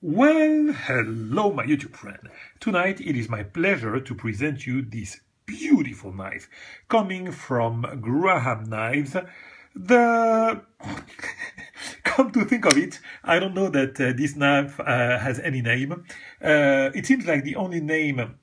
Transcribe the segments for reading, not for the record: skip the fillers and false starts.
Well, hello my YouTube friend. Tonight it is my pleasure to present you this beautiful knife coming from Graham Knives. The Come to think of it, I don't know that this knife has any name. It seems like the only name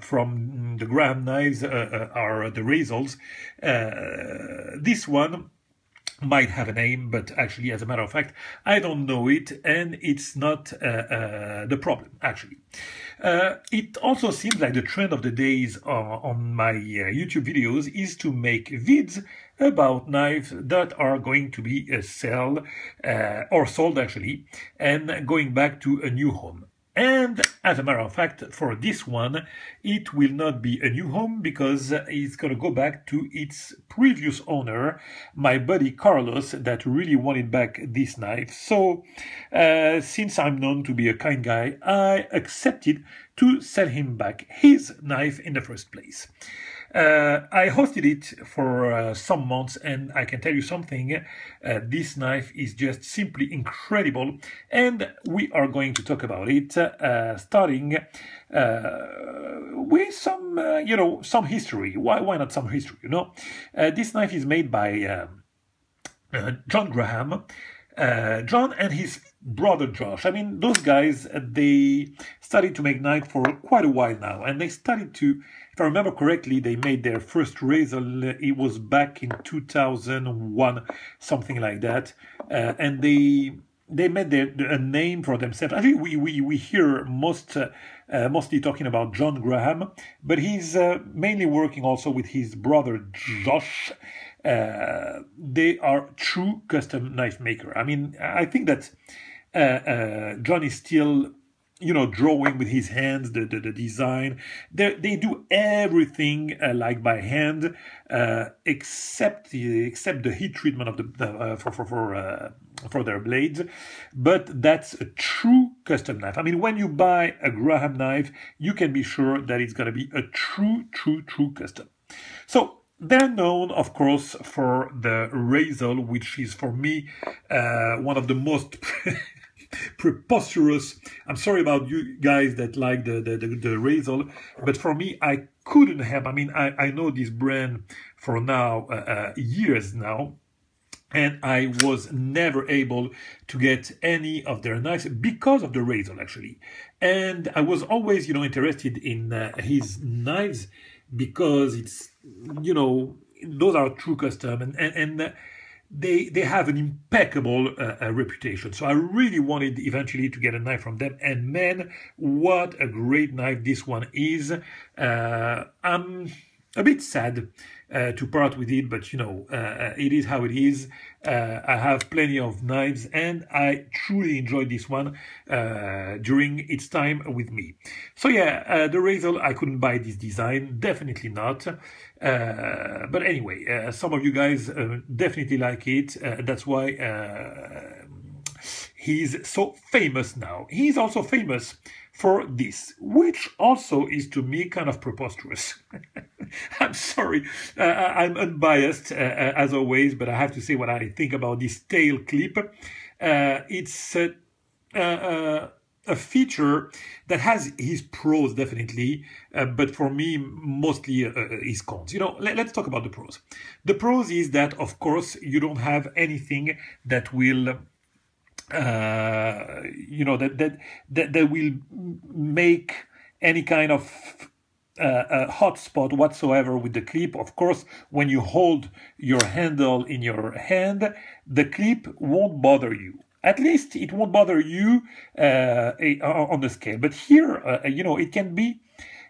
from the Graham Knives are the Razels. This one might have a name, but actually, as a matter of fact, I don't know it, and it's not the problem, actually. It also seems like the trend of the days on my YouTube videos is to make vids about knives that are going to be sold, actually, and going back to a new home. And as a matter of fact, for this one, it will not be a new home because it's going to go back to its previous owner, my buddy Carlos, that really wanted back this knife. So, since I'm known to be a kind guy, I accepted to sell him back his knife in the first place. I hosted it for some months, and I can tell you something, this knife is just simply incredible, and we are going to talk about it, starting with some, some history. Why not some history, This knife is made by John Graham. John and his brother Josh. I mean, those guys, they started to make knives for quite a while now, and they started to, if I remember correctly, they made their first Razel, it was back in 2001, something like that, and they made a name for themselves. Actually, we hear mostly talking about John Graham, but he's mainly working also with his brother Josh. They are true custom knife maker. I mean, I think that John is still, drawing with his hands, the design. They do everything like by hand, except the heat treatment of for their blades. But that's a true custom knife. I mean, when you buy a Graham knife, you can be sure that it's going to be a true custom. So, they're known, of course, for the Razel, which is, for me, one of the most preposterous. I'm sorry about you guys that like the Razel, but for me, I couldn't have. I mean, I know this brand for now years now, and I was never able to get any of their knives because of the Razel, actually. And I was always, interested in his knives because it's, those are true custom, and they have an impeccable reputation. So I really wanted eventually to get a knife from them, and man, what a great knife this one is. I'm a bit sad to part with it, but it is how it is. I have plenty of knives, and I truly enjoyed this one during its time with me. So yeah, the Razel, I couldn't buy this design, definitely not. But anyway, some of you guys definitely like it. That's why he's so famous now. He's also famous for this, which also is to me kind of preposterous. I'm sorry, I'm unbiased as always, but I have to say what I think about this tail clip. It's a feature that has his pros, definitely, but for me, mostly his cons. Let's talk about the pros. The pros is that, of course, you don't have anything that will that will make any kind of hotspot whatsoever with the clip. Of course, when you hold your handle in your hand, the clip won't bother you. At least it won't bother you on the scale. But here, it can be.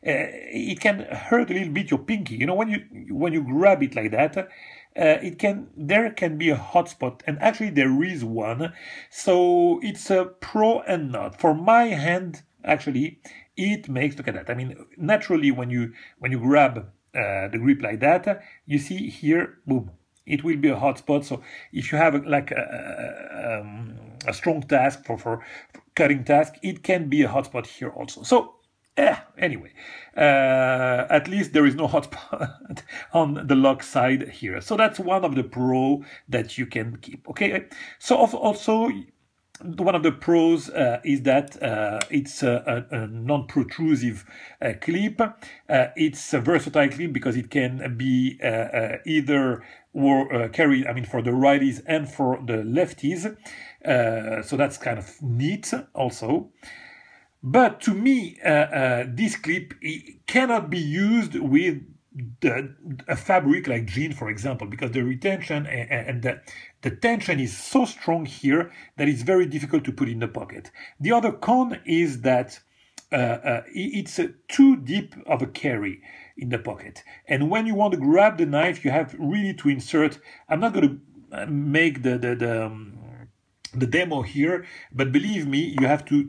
It can hurt a little bit your pinky. When you grab it like that, there can be a hot spot, and actually there is one. So it's a pro and not. For my hand, actually, it makes, look at that. I mean, naturally, when you grab the grip like that, you see here, boom, it will be a hot spot. So if you have a strong task for cutting task, it can be a hot spot here also. So anyway, at least there is no hotspot on the lock side here. So that's one of the pro that you can keep. Okay. So also one of the pros is that it's a non-protrusive clip. It's a versatile clip because it can be either carried, I mean, for the righties and for the lefties. So that's kind of neat also. But to me, this clip cannot be used with a fabric like jean, for example, because the retention and the tension is so strong here that it's very difficult to put in the pocket. The other con is that it's too deep of a carry in the pocket. And when you want to grab the knife, you have really to insert. I'm not going to make the demo here, but believe me, you have to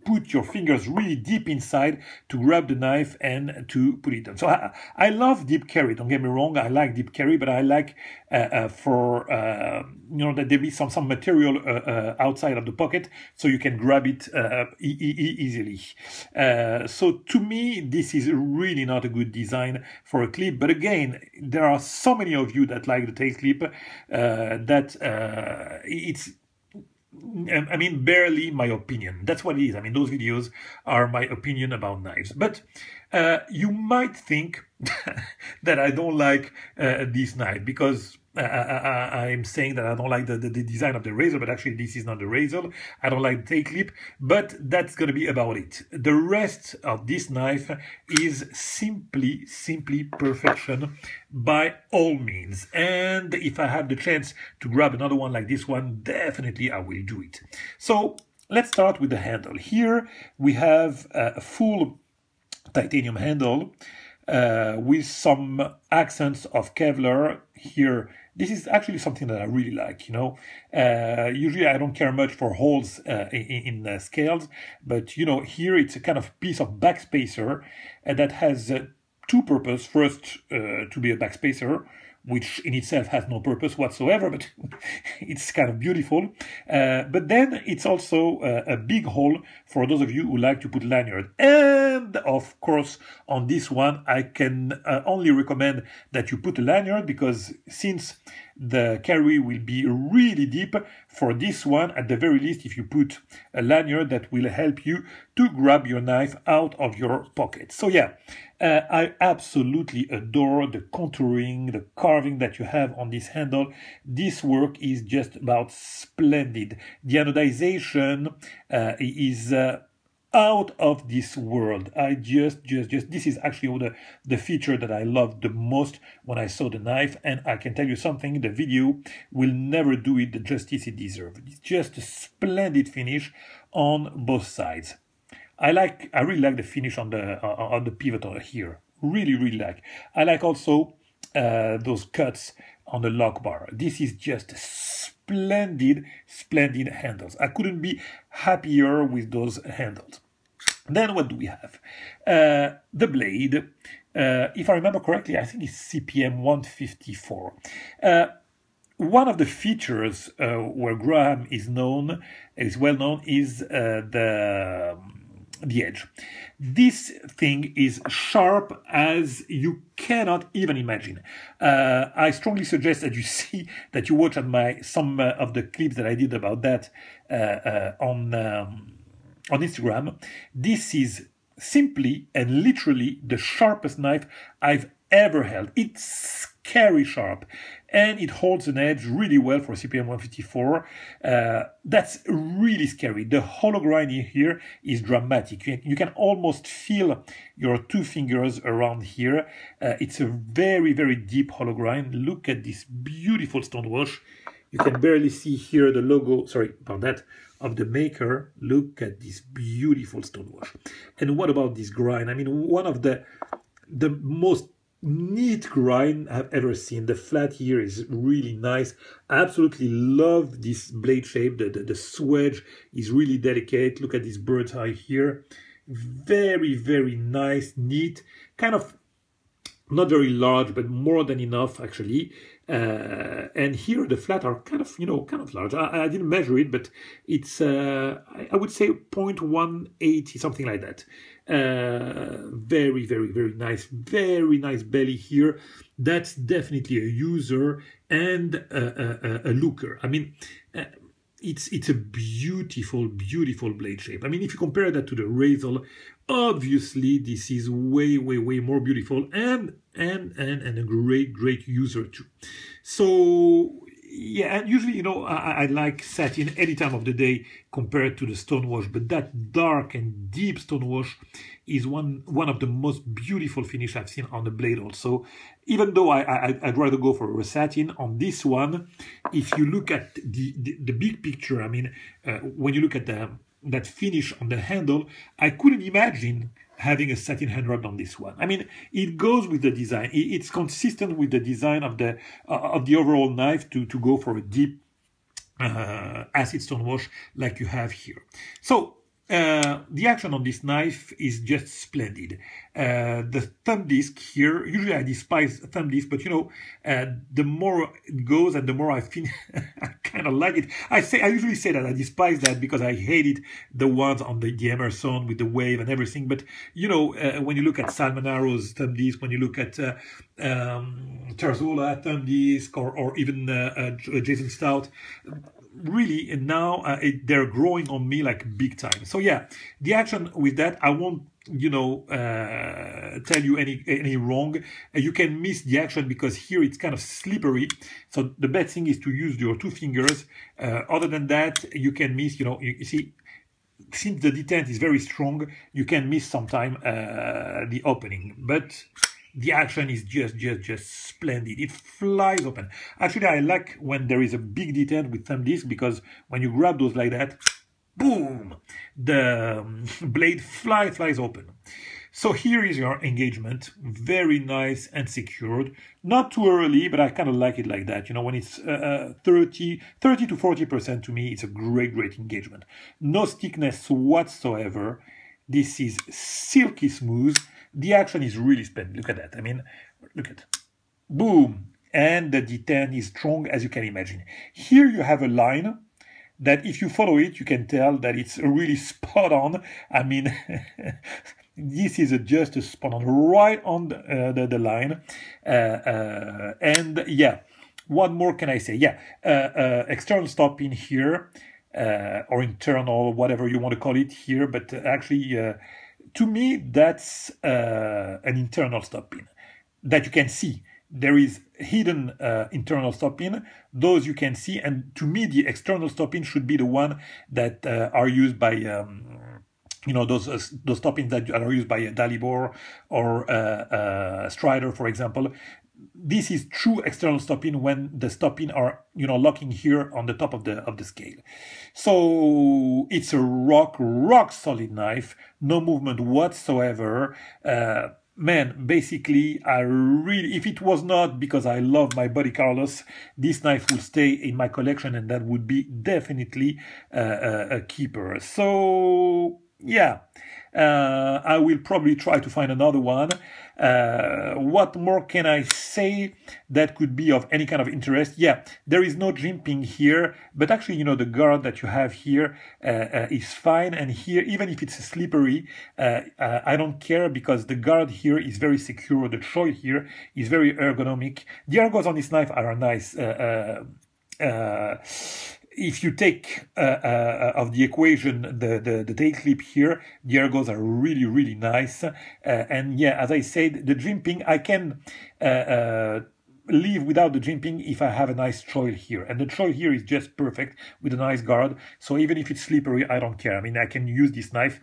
put your fingers really deep inside to grab the knife and to put it on. So I love deep carry, don't get me wrong, I like deep carry, but I like that there be some material outside of the pocket so you can grab it easily. So to me, this is really not a good design for a clip, but again, there are so many of you that like the tail clip that it's, I mean, barely my opinion. That's what it is. I mean, those videos are my opinion about knives. But you might think that I don't like this knife because I'm saying that I don't like the design of the Razel, but actually this is not the Razel. I don't like the tail clip, but that's going to be about it. The rest of this knife is simply perfection by all means. And if I have the chance to grab another one like this one, definitely I will do it. So let's start with the handle. Here we have a full titanium handle with some accents of Kevlar here. This is actually something that I really like, you know. Usually I don't care much for holes in scales, but, you know, here it's a kind of piece of backspacer that has two purposes. First, to be a backspacer, which in itself has no purpose whatsoever, but it's kind of beautiful. But then it's also a big hole for those of you who like to put lanyard. And of course, on this one, I can only recommend that you put a lanyard, because since the carry will be really deep, for this one, at the very least, if you put a lanyard, that will help you to grab your knife out of your pocket. So yeah, I absolutely adore the contouring, the carving that you have on this handle. This work is just about splendid. The anodization is out of this world. I just this is actually the feature that I loved the most when I saw the knife, and I can tell you something, the video will never do it the justice it deserves. It's just a splendid finish on both sides. I really like the finish on the pivot here. Really like. I like also those cuts on the lock bar. This is just splendid handles. I couldn't be happier with those handles. Then what do we have? The blade. If I remember correctly, I think it's CPM 154. One of the features where Graham is well known, is the edge. This thing is sharp as you cannot even imagine. I strongly suggest that you watch some of the clips that I did about that on Instagram. This is simply and literally the sharpest knife I've ever held. It's scary sharp, and it holds an edge really well for CPM 154. That's really scary. The hollow grind here is dramatic. You can almost feel your two fingers around here. It's a very deep hollow grind. Look at this beautiful stonewash. You can barely see here the logo, sorry about that, of the maker. Look at this beautiful stonewash. And what about this grind? I mean, one of the most neat grind I've ever seen. The flat here is really nice. I absolutely love this blade shape. The swedge is really delicate. Look at this bird's eye here. Very nice, neat, kind of not very large, but more than enough actually. And here the flat are kind of large. I didn't measure it, but it's I would say 0.180, something like that. Very nice, very nice belly here. That's definitely a user and a looker. I mean, it's a beautiful, beautiful blade shape. I mean, if you compare that to the Razel, obviously this is way, way, way more beautiful and a great user too. So yeah, and usually, you know, I like satin any time of the day compared to the stonewash, but that dark and deep stonewash is one of the most beautiful finish I've seen on the blade also. Even though I'd rather go for a satin on this one, if you look at the big picture, I mean, when you look at that finish on the handle, I couldn't imagine having a satin hand rod on this one. I mean, it goes with the design. It's consistent with the design of the overall knife to go for a deep acid stone wash like you have here. So the action on this knife is just splendid. The thumb disc here, usually I despise thumb disc, but you know, the more it goes and the more I feel I kind of like it. I usually say that I despise that because I hated the ones on the Emerson with the wave and everything. But you know, when you look at Salmonaro's thumb disc, when you look at Tarzola thumb disc, or even Jason Stout, really, and now they're growing on me like big time. So yeah, the action with that, I won't, you know, tell you any wrong. You can miss the action because here it's kind of slippery. So the best thing is to use your two fingers. Other than that, you can miss, you know, you see, since the detent is very strong, you can miss sometime the opening. But the action is just splendid. It flies open. Actually, I like when there is a big detent with thumb disc, because when you grab those like that, boom, the blade flies open. So here is your engagement, very nice and secured. Not too early, but I kind of like it like that. You know, when it's 30 to 40%, to me, it's a great engagement. No thickness whatsoever. This is silky smooth. The action is really splendid. Look at that. I mean, look at, boom. And the detent is strong, as you can imagine. Here you have a line that if you follow it, you can tell that it's really spot on. I mean, this is just a spot on, right on the line. And yeah, what more can I say? Yeah, external stop pin here, or internal, whatever you want to call it here. But actually, to me, that's an internal stop pin that you can see. There is hidden internal stop pin. Those you can see, and to me, the external stop pin should be the one that are used by, you know, those stop pins that are used by Dalibor or Strider, for example. This is true external stop pin when the stop pin are, you know, locking here on the top of the scale. So it's a rock solid knife, no movement whatsoever. Man, basically, I really, if it was not because I love my buddy Carlos, this knife would stay in my collection, and that would be definitely a keeper. So yeah, I will probably try to find another one. What more can I say that could be of any kind of interest? Yeah, there is no jimping here, but actually, you know, the guard that you have here is fine. And here, even if it's slippery, I don't care, because the guard here is very secure. The choil here is very ergonomic. The ergos on this knife are nice. If you take of the equation the tail clip here, the ergos are really nice. And yeah, as I said, the jimping, I can leave without the jimping if I have a nice choil here. And the choil here is just perfect with a nice guard. So even if it's slippery, I don't care. I mean, I can use this knife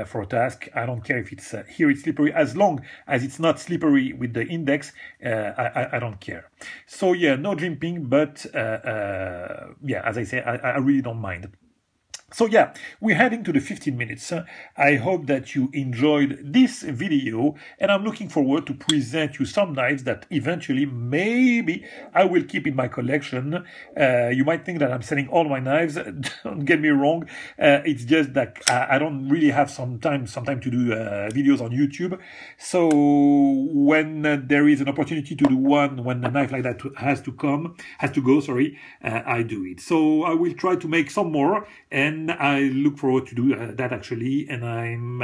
for a task. I don't care if it's here it's slippery, as long as it's not slippery with the index. I don't care. So yeah, no jimping, but yeah, as I say, I really don't mind. So yeah, we're heading to the 15 minutes. I hope that you enjoyed this video, and I'm looking forward to present you some knives that eventually maybe I will keep in my collection. You might think that I'm selling all my knives. Don't get me wrong. It's just that I don't really have some time to do videos on YouTube. So when there is an opportunity to do one, when a knife like that has to go, I do it. So I will try to make some more, and I look forward to do that actually. And I'm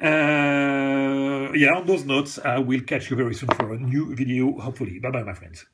yeah, on those notes, I will catch you very soon for a new video, hopefully. Bye bye, my friends.